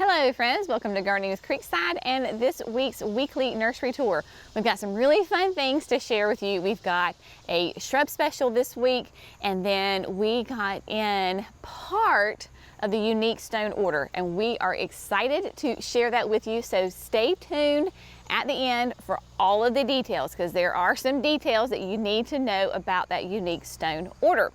Hello friends, welcome to Gardening with Creekside and this week's weekly nursery tour. We've got some really fun things to share with you. We've got a shrub special this week, and then we got in part of the unique stone order, and we are excited to share that with you. So stay tuned at the end for all of the details, because there are some details that you need to know about that unique stone order.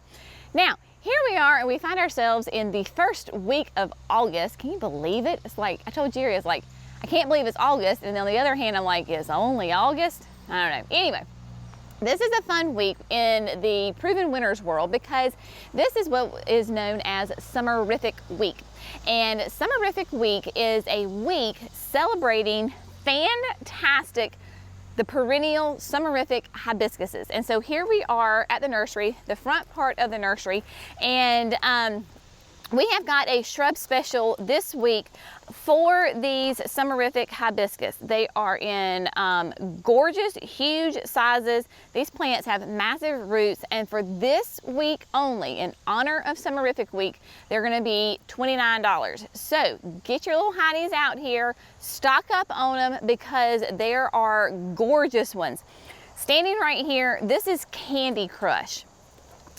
Now, here we are, and we find ourselves in the first week of August. Can you believe it? It's like, I told Jerry, it's like, I can't believe it's August. And on the other hand, I'm like, it's only August? I don't know. Anyway, this is a fun week in the Proven Winners world, because this is what is known as Summerific Week. And Summerific Week is a week celebrating the perennial summerific hibiscuses. And so here we are at the nursery, the front part of the nursery, and we have got a shrub special this week for these summerific hibiscus. They are in gorgeous, huge sizes. These plants have massive roots, and for this week only, in honor of Summerific Week, they're gonna be $29. So get your little honey's out here, stock up on them, because there are gorgeous ones. Standing right here, this is Candy Crush.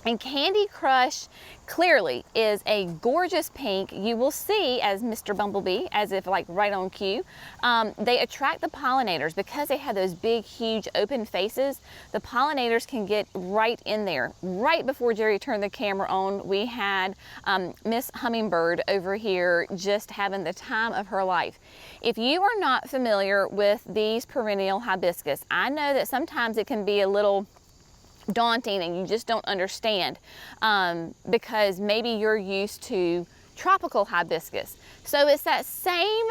And Candy Crush clearly is a gorgeous pink. You will see as Mr. Bumblebee, as if like right on cue. They attract the pollinators because they have those big, huge open faces. The pollinators can get right in there. Right before Jerry turned the camera on, we had Miss Hummingbird over here just having the time of her life. If you are not familiar with these perennial hibiscus, I know that sometimes it can be a little daunting and you just don't understand because maybe you're used to tropical hibiscus. So it's that same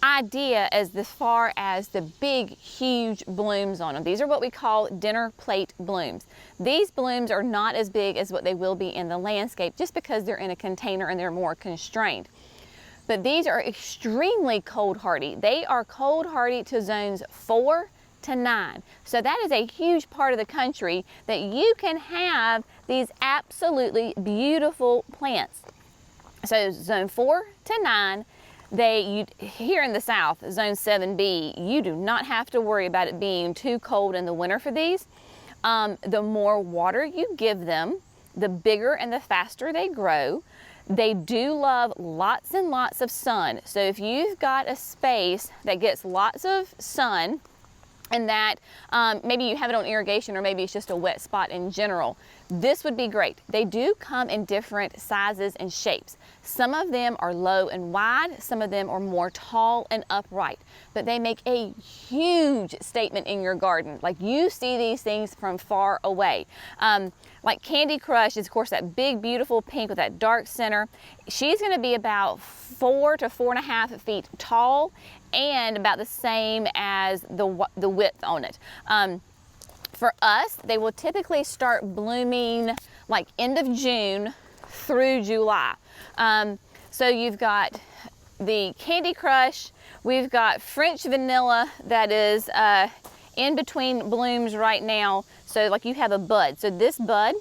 idea as far as the big, huge blooms on them. These are what we call dinner plate blooms. These blooms are not as big as what they will be in the landscape, just because they're in a container and they're more constrained. But these are extremely cold hardy. They are cold hardy to zones 4 to 9. So that is a huge part of the country that you can have these absolutely beautiful plants. So zone 4 to 9, here in the south, zone 7B, you do not have to worry about it being too cold in the winter for these. The more water you give them, the bigger and the faster they grow. They do love lots and lots of sun. So if you've got a space that gets lots of sun, and that maybe you have it on irrigation, or maybe it's just a wet spot in general, this would be great. They do come in different sizes and shapes. Some of them are low and wide, some of them are more tall and upright, but they make a huge statement in your garden. Like, you see these things from far away. Like Candy Crush is, of course, that big, beautiful pink with that dark center. She's gonna be about 4 to 4.5 feet tall, and about the same as the width on it. For us, they will typically start blooming like end of June through July. So you've got the Candy Crush, we've got French Vanilla that is in between blooms right now. So like you have a bud. So this bud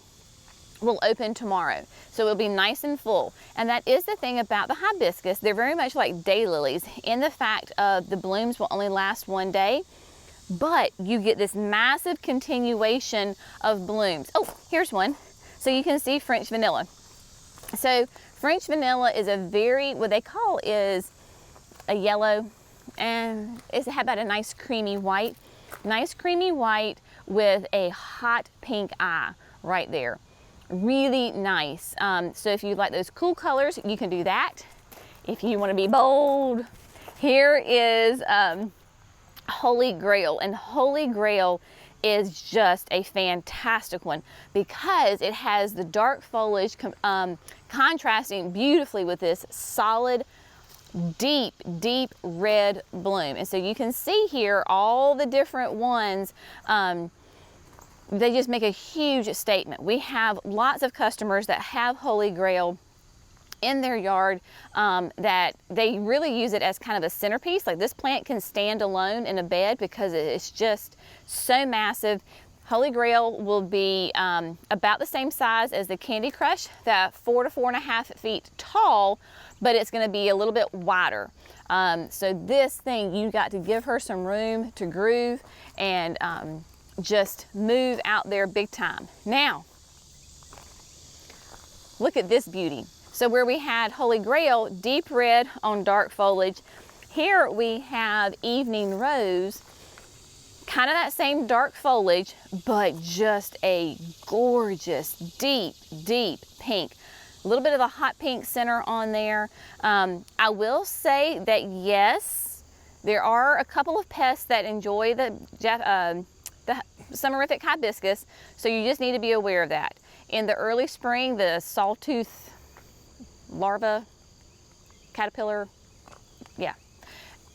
will open tomorrow. So it'll be nice and full. And that is the thing about the hibiscus. They're very much like daylilies in the fact of the blooms will only last one day, but you get this massive continuation of blooms. Oh, here's one. So you can see French Vanilla. So French Vanilla is what they call is a yellow, and how about a nice creamy white? Nice creamy white with a hot pink eye right there. Really nice. So if you like those cool colors, you can do that. If you want to be bold, here is Holy Grail. And Holy Grail is just a fantastic one because it has the dark foliage contrasting beautifully with this solid, deep, deep red bloom. And so you can see here all the different ones. They just make a huge statement. We have lots of customers that have Holy Grail in their yard that they really use it as kind of a centerpiece. Like, this plant can stand alone in a bed because it's just so massive. Holy Grail will be about the same size as the Candy Crush, that 4 to 4.5 feet tall, but it's going to be a little bit wider. So this thing, you got to give her some room to groove and just move out there big time. Now, look at this beauty. So where we had Holy Grail, deep red on dark foliage, here we have Evening Rose, kind of that same dark foliage, but just a gorgeous, deep, deep pink. A little bit of a hot pink center on there. I will say that yes, there are a couple of pests that enjoy the Summerific hibiscus, so you just need to be aware of that. In the early spring, the sawtooth larva, caterpillar, yeah,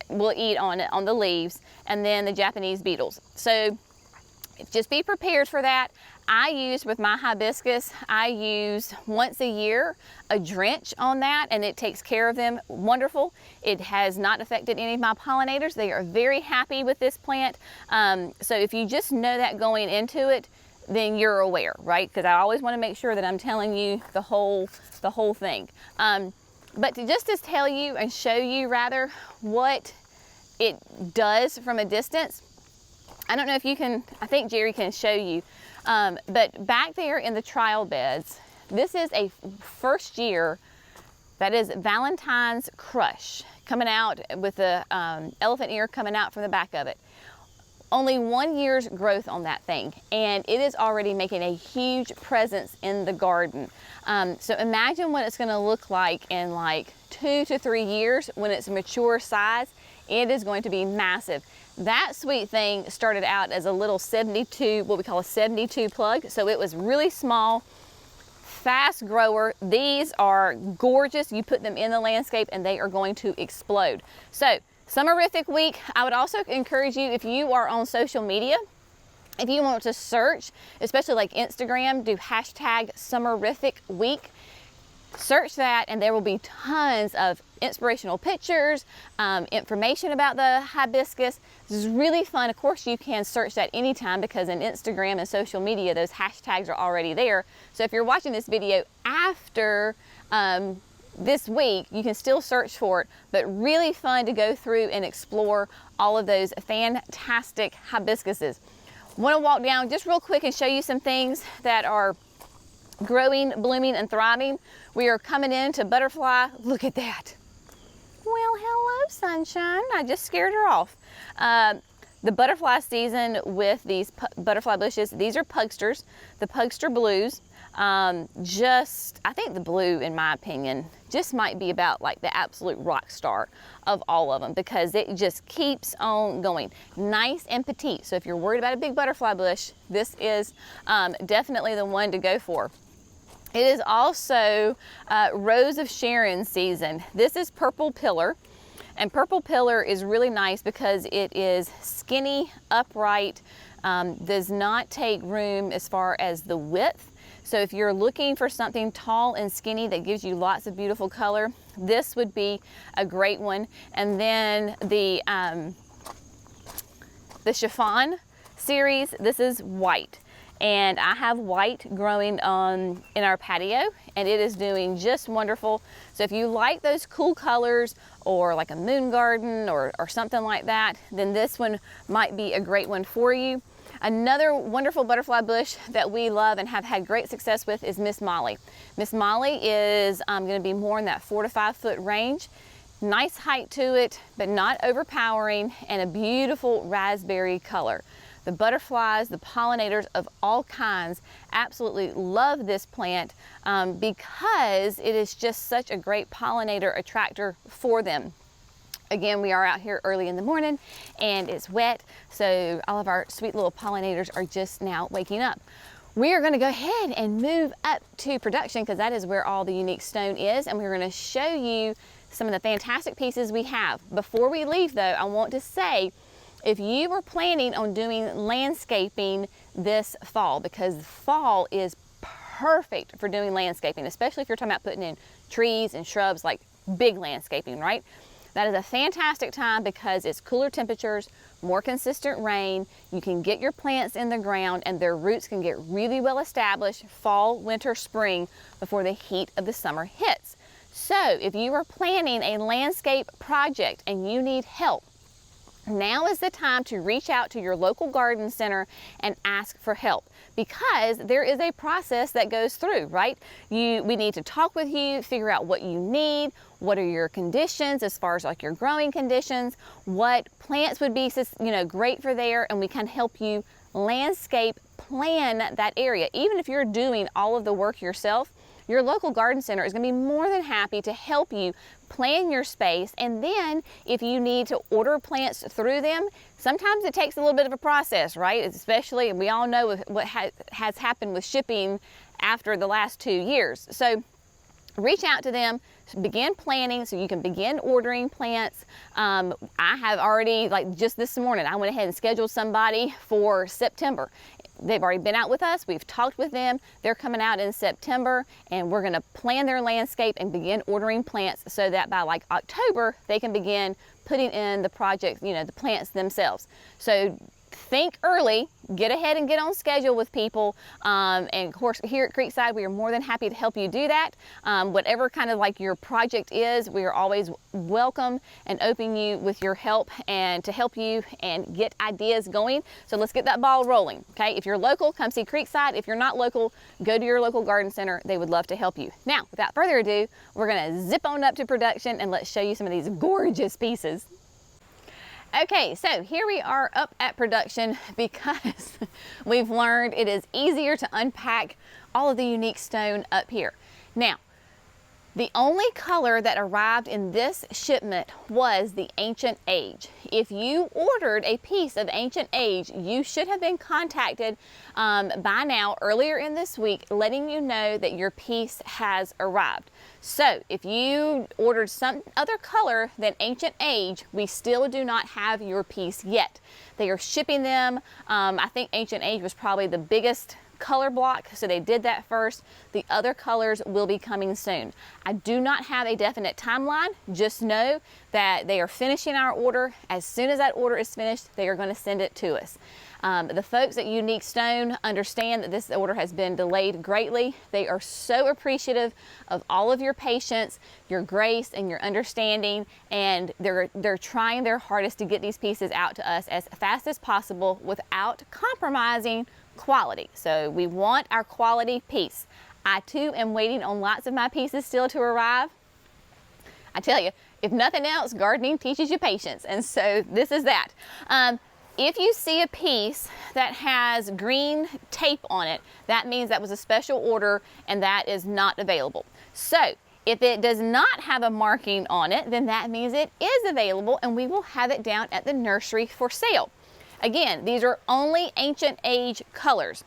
will eat on the leaves, and then the Japanese beetles. So just be prepared for that. I use with my hibiscus, I use once a year a drench on that, and it takes care of them wonderful. It has not affected any of my pollinators. They are very happy with this plant. So if you just know that going into it, then you're aware, right? Because I always want to make sure that I'm telling you the whole thing. But to tell you and show you rather what it does from a distance, I don't know if you can, I think Jerry can show you, but back there in the trial beds, this is a first year, that is Valentine's Crush, coming out with the elephant ear coming out from the back of it. Only 1 year's growth on that thing, and it is already making a huge presence in the garden. So imagine what it's gonna look like in like 2 to 3 years when it's mature size. It is going to be massive. That sweet thing started out as a little 72, what we call a 72 plug. So it was really small, fast grower. These are gorgeous. You put them in the landscape and they are going to explode. So Summerific week, I would also encourage you, if you are on social media, if you want to search, especially like Instagram, do hashtag Summerific week. Search that and there will be tons of inspirational pictures, information about the hibiscus. This is really fun. Of course, you can search that anytime because in Instagram and social media, those hashtags are already there. So if you're watching this video after this week, you can still search for it, but really fun to go through and explore all of those fantastic hibiscuses. Want to walk down just real quick and show you some things that are growing, blooming, and thriving. We are coming into butterfly. Look at that. Well, hello, sunshine. I just scared her off. The butterfly season with these butterfly bushes, these are pugsters, the pugster blues. I think the blue, in my opinion, just might be about like the absolute rock star of all of them because it just keeps on going. Nice and petite. So if you're worried about a big butterfly bush, this is definitely the one to go for. It is also Rose of Sharon season. This is Purple Pillar. And Purple Pillar is really nice because it is skinny, upright, does not take room as far as the width. So if you're looking for something tall and skinny that gives you lots of beautiful color, this would be a great one. And then the chiffon series, this is white. And I have white growing in our patio, and it is doing just wonderful. So if you like those cool colors or like a moon garden or something like that, then this one might be a great one for you. Another wonderful butterfly bush that we love and have had great success with is Miss Molly. Miss Molly is going to be more in that 4 to 5 foot range. Nice height to it, but not overpowering, and a beautiful raspberry color. The butterflies, the pollinators of all kinds absolutely love this plant because it is just such a great pollinator attractor for them. Again, we are out here early in the morning and it's wet, so all of our sweet little pollinators are just now waking up. We are going to go ahead and move up to production because that is where all the unique stone is, and we're going to show you some of the fantastic pieces we have. Before we leave though, I want to say, if you were planning on doing landscaping this fall, because fall is perfect for doing landscaping, especially if you're talking about putting in trees and shrubs, like big landscaping, right? That is a fantastic time because it's cooler temperatures, more consistent rain. You can get your plants in the ground and their roots can get really well established fall, winter, spring before the heat of the summer hits. So if you are planning a landscape project and you need help, now is the time to reach out to your local garden center and ask for help, because there is a process that goes through, right? We need to talk with you, figure out what you need, what are your conditions as far as like your growing conditions, what plants would be, great for there, and we can help you landscape plan that area. Even if you're doing all of the work yourself, your local garden center is going to be more than happy to help you plan your space. And then if you need to order plants through them, sometimes it takes a little bit of a process, right? Especially, we all know what has happened with shipping after the last 2 years. So reach out to them, begin planning so you can begin ordering plants. I have already, like just this morning, I went ahead and scheduled somebody for September. They've already been out with us. We've talked with them. They're coming out in September, and we're going to plan their landscape and begin ordering plants so that by like October, they can begin putting in the project, the plants themselves. So think early, get ahead and get on schedule with people. And of course, here at Creekside, we are more than happy to help you do that. Whatever kind of like your project is, we are always welcome and open you with your help and to help you and get ideas going. So let's get that ball rolling, okay? If you're local, come see Creekside. If you're not local, go to your local garden center. They would love to help you. Now, without further ado, we're gonna zip on up to production and let's show you some of these gorgeous pieces. Okay, so here we are up at production because we've learned it is easier to unpack all of the unique stone up here. Now, the only color that arrived in this shipment was the Ancient Age. If you ordered a piece of Ancient Age, you should have been contacted by now, earlier in this week, letting you know that your piece has arrived. So if you ordered some other color than Ancient Age, we still do not have your piece yet. They are shipping them. I think Ancient Age was probably the biggest color block, so they did that first. The other colors will be coming soon. I do not have a definite timeline. Just know that they are finishing our order. As soon as that order is finished, they are going to send it to us. The folks at Unique Stone understand that this order has been delayed greatly. They are so appreciative of all of your patience, your grace, and your understanding, and they're trying their hardest to get these pieces out to us as fast as possible without compromising quality. So we want our quality piece. I too am waiting on lots of my pieces still to arrive. I tell you, if nothing else, gardening teaches you patience, and so this is that. If you see a piece that has green tape on it, that means that was a special order and that is not available. So if it does not have a marking on it, then that means it is available and we will have it down at the nursery for sale. Again, these are only Ancient Age colors.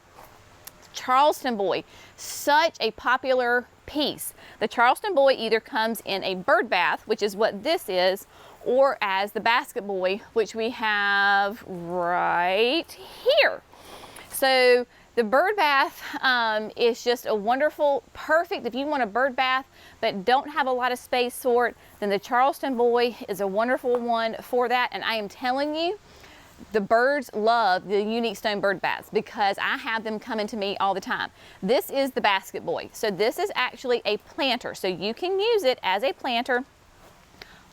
Charleston Boy, such a popular piece. The Charleston Boy either comes in a bird bath, which is what this is, or as the basket boy, which we have right here. So the bird bath is just a wonderful, perfect, if you want a bird bath but don't have a lot of space for it, then the Charleston Boy is a wonderful one for that. And I am telling you, the birds love the Unique Stone bird baths because I have them coming to me all the time. This is the basket boy. So this is actually a planter. So you can use it as a planter.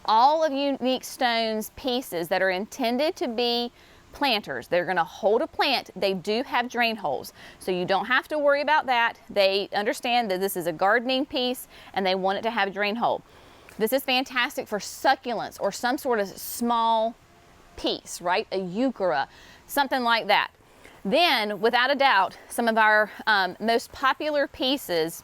All of Unique Stone's pieces that are intended to be planters, they're going to hold a plant. They do have drain holes. So you don't have to worry about that. They understand that this is a gardening piece and they want it to have a drain hole. This is fantastic for succulents or some sort of small piece, right? A euchera, something like that. Then, without a doubt, some of our most popular pieces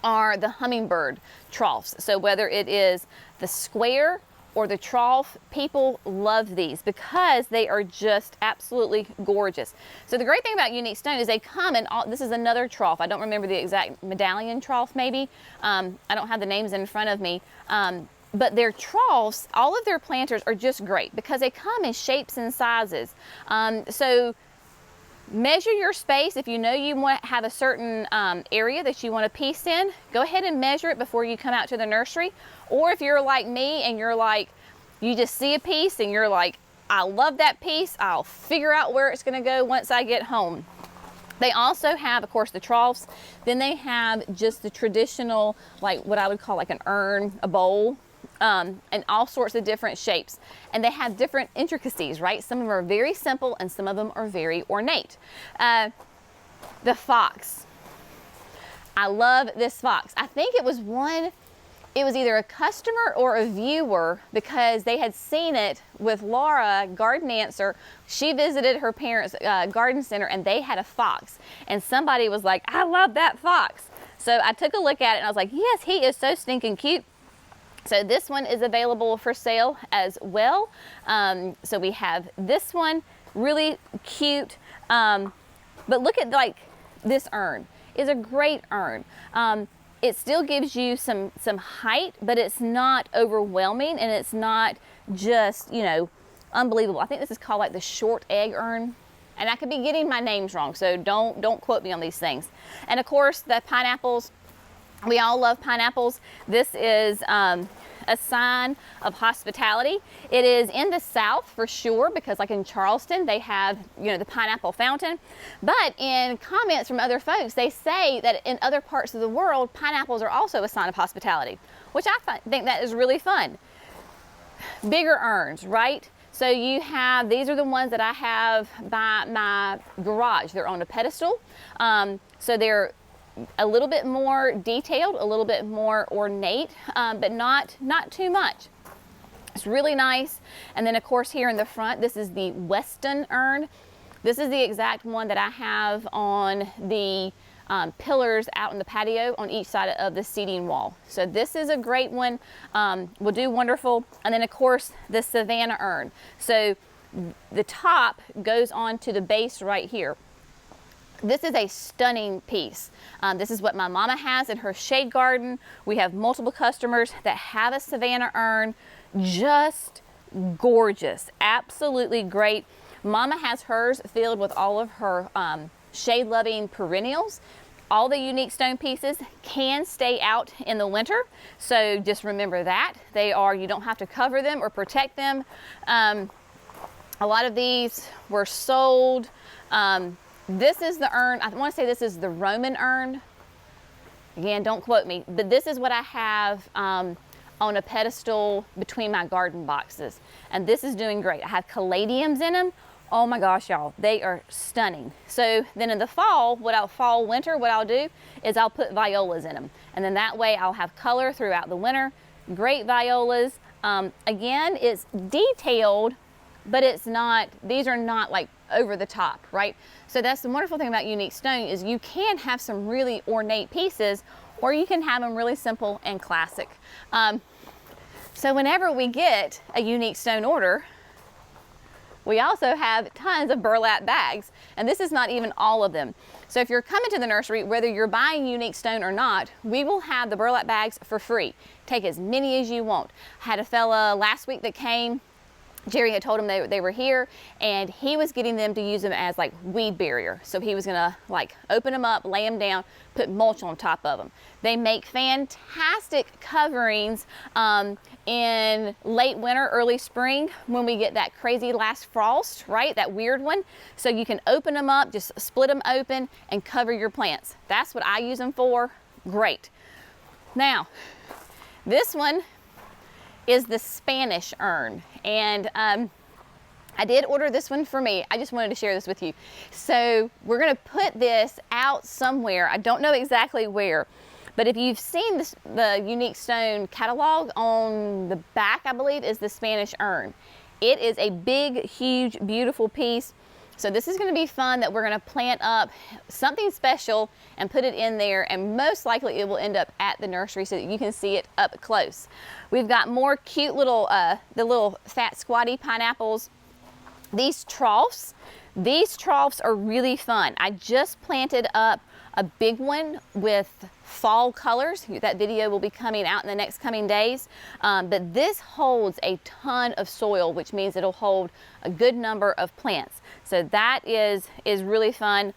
are the Hummingbird Troughs. So whether it is the square or the trough, people love these because they are just absolutely gorgeous. So the great thing about Unique Stone is they come in all, this is another trough. I don't remember the exact medallion trough maybe. I don't have the names in front of me. But their troughs, all of their planters are just great because they come in shapes and sizes. So Measure your space. If you know you want to have a certain area that you want to piece in, go ahead and measure it before you come out to the nursery. Or if you're like me and you're like, you just see a piece and you're like, I love that piece, I'll figure out where it's going to go once I get home. They also have, of course, the troughs. Then they have just the traditional, like what I would call like an urn, a bowl, and all sorts of different shapes. And they have different intricacies, right? Some of them are very simple and some of them are very ornate. The fox. I love this fox. I think it was either a customer or a viewer, because they had seen it with Laura, Garden Answer. She visited her parents' garden center and they had a fox. And somebody was like, I love that fox. So I took a look at it and I was like, yes, he is so stinking cute. So this one is available for sale as well. So we have this one, really cute. But look at like this urn. It's a great urn. It still gives you some height, but it's not overwhelming and it's not just, you know, unbelievable. I think this is called like the short egg urn. And I could be getting my names wrong, so don't quote me on these things. And of course, the pineapples. We all love pineapples. This is a sign of hospitality. It is in the South for sure, because like in Charleston, they have, you know, the pineapple fountain. But in comments from other folks, they say that in other parts of the world, pineapples are also a sign of hospitality, which I think that is really fun. Bigger urns, right? So you have, these are the ones that I have by my garage. They're on a pedestal. So they're a little bit more detailed, a little bit more ornate, but not too much. It's really nice. And then of course here in the front, this is the Weston urn. This is the exact one that I have on the pillars out in the patio on each side of the seating wall. So this is a great one, will do wonderful. And then of course the Savannah urn. So the top goes on to the base right here. This is a stunning piece. This is what my mama has in her shade garden. We have multiple customers that have a Savannah urn. Just gorgeous, absolutely great. Mama has hers filled with all of her shade-loving perennials. All the unique stone pieces can stay out in the winter, so just remember that. They are, you don't have to cover them or protect them. A lot of these were sold. This is the urn, I want to say this is the Roman urn. Again, don't quote me, but this is what I have on a pedestal between my garden boxes. And this is doing great. I have caladiums in them. Oh my gosh, y'all, they are stunning. So then in the fall, winter, what I'll do is I'll put violas in them. And then that way I'll have color throughout the winter. Great violas. Again, it's detailed, but it's not, these are not like over the top, right? So that's the wonderful thing about unique stone, is you can have some really ornate pieces, or you can have them really simple and classic. So whenever we get a unique stone order, we also have tons of burlap bags, and this is not even all of them. So if you're coming to the nursery, whether you're buying unique stone or not, we will have the burlap bags for free. Take as many as you want. I had a fella last week that came. Jerry had told him they were here, and he was getting them to use them as like weed barrier. So he was gonna like open them up, lay them down, put mulch on top of them. They make fantastic coverings in late winter, early spring, when we get that crazy last frost, right? That weird one. So you can open them up, just split them open and cover your plants. That's what I use them for. Great. Now, this one is the Spanish urn. And I did order this one for me. I just wanted to share this with you. So we're gonna put this out somewhere. I don't know exactly where, but if you've seen this, the Unique Stone catalog, on the back, I believe, is the Spanish urn. It is a big, huge, beautiful piece. So this is gonna be fun, that we're gonna plant up something special and put it in there, and most likely it will end up at the nursery so that you can see it up close. We've got more cute little, the little fat squatty pineapples. These troughs are really fun. I just planted up a big one with fall colors. That video will be coming out in the next coming days. But this holds a ton of soil, which means it'll hold a good number of plants. So that is really fun.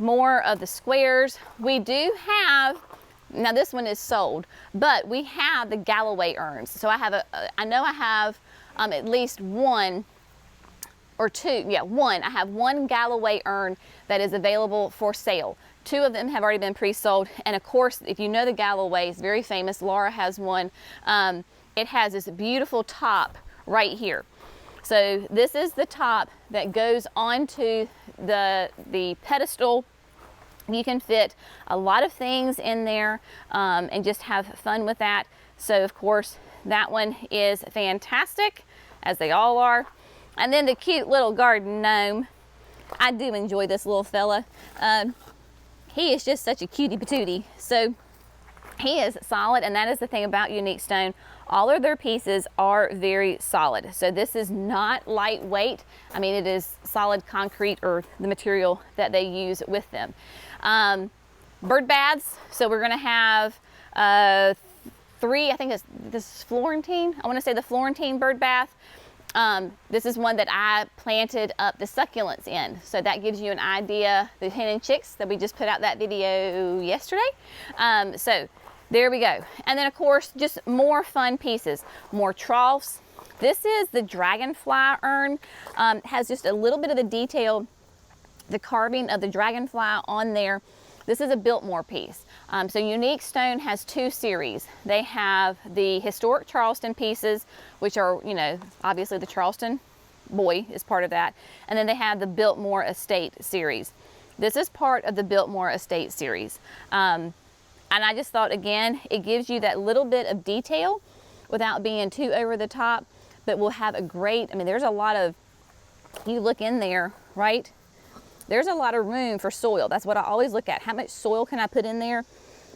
More of the squares. We do have, now this one is sold, but we have the Galloway urns. So I know I have at least one or two, I have one Galloway urn that is available for sale. Two of them have already been pre-sold. And of course, if you know the Galloway, it's very famous. Laura has one. It has this beautiful top right here. So this is the top that goes onto the pedestal. You can fit a lot of things in there and just have fun with that. So of course, that one is fantastic, as they all are. And then the cute little garden gnome. I do enjoy this little fella. He is just such a cutie patootie. So he is solid, and that is the thing about Unique Stone. All of their pieces are very solid. So this is not lightweight. I mean, it is solid concrete, or the material that they use with them. Bird baths. So we're gonna have 3, I think this is Florentine. I wanna say the Florentine bird bath. This is one that I planted up the succulents in. So that gives you an idea, the hen and chicks that we just put out that video yesterday. So there we go. And then of course, just more fun pieces, more troughs. This is the Dragonfly Urn. Has just a little bit of the detail, the carving of the dragonfly on there. This is a Biltmore piece. So Unique Stone has 2 series. They have the historic Charleston pieces, which are, you know, obviously the Charleston boy is part of that. And then they have the Biltmore Estate series. This is part of the Biltmore Estate series. And I just thought, again, it gives you that little bit of detail without being too over the top, but will have a great, I mean, there's a lot of, you look in there, right? There's a lot of room for soil. That's what I always look at. How much soil can I put in there?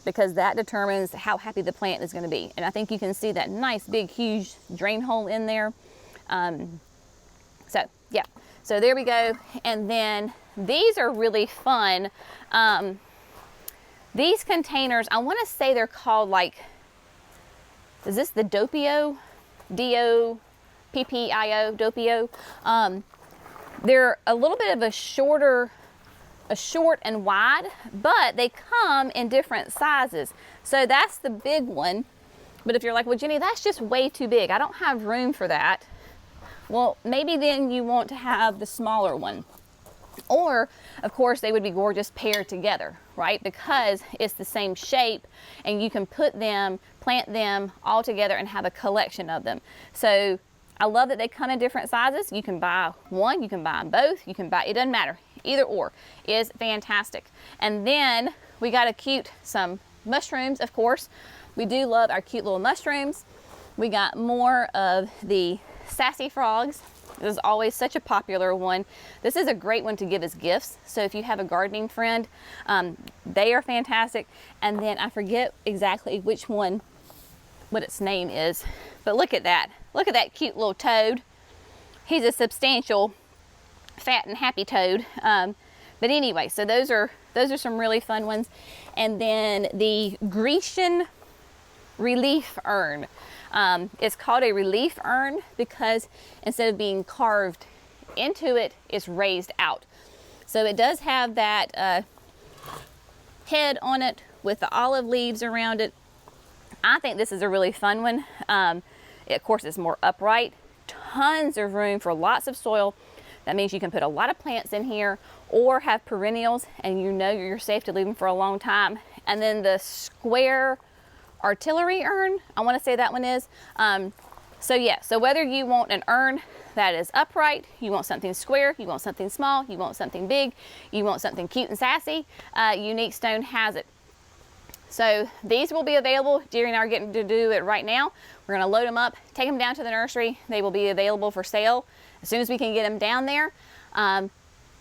Because that determines how happy the plant is going to be. And I think you can see that nice, big, huge drain hole in there. So, yeah. So there we go. And then these are really fun. These containers, I want to say they're called, like, is this the Doppio? D-O-P-P-I-O, Doppio. They're a little bit of a short and wide, but they come in different sizes. So that's the big one. But if you're like, well, Jenny, that's just way too big. I don't have room for that. Well, maybe then you want to have the smaller one. Or, of course, they would be gorgeous paired together, right? Because it's the same shape, and you can put them, plant them all together and have a collection of them. So I love that they come in different sizes. You can buy one, you can buy them both, you can buy, it doesn't matter. Either or is fantastic. And then we got some mushrooms, of course. We do love our cute little mushrooms. We got more of the sassy frogs. This is always such a popular one. This is a great one to give as gifts. So if you have a gardening friend, they are fantastic. And then I forget exactly which one, what its name is, but look at that. Look at that cute little toad. He's a substantial, fat and happy toad. But anyway, so those are some really fun ones. And then the Grecian Relief Urn. It's called a relief urn because instead of being carved into it, it's raised out. So it does have that head on it with the olive leaves around it. I think this is a really fun one. Of course, it's more upright, tons of room for lots of soil. That means you can put a lot of plants in here or have perennials, and you know you're safe to leave them for a long time. And then the square artillery urn, I want to say that one is. So yeah, so whether you want an urn that is upright, you want something square, you want something small, you want something big, you want something cute and sassy, Unique Stone has it. So these will be available during our getting to do it right now. We're gonna load them up, take them down to the nursery. They will be available for sale as soon as we can get them down there.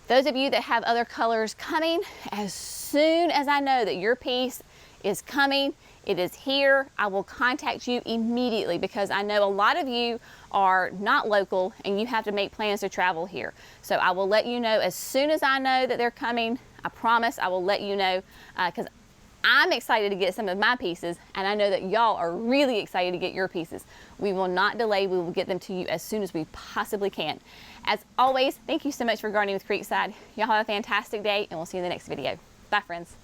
Those of you that have other colors coming, as soon as I know that your piece is coming, it is here, I will contact you immediately, because I know a lot of you are not local and you have to make plans to travel here. So I will let you know as soon as I know that they're coming. I promise I will let you know, because I'm excited to get some of my pieces, and I know that y'all are really excited to get your pieces. We will not delay. We will get them to you as soon as we possibly can. As always, thank you so much for gardening with Creekside. Y'all have a fantastic day, and we'll see you in the next video. Bye, friends.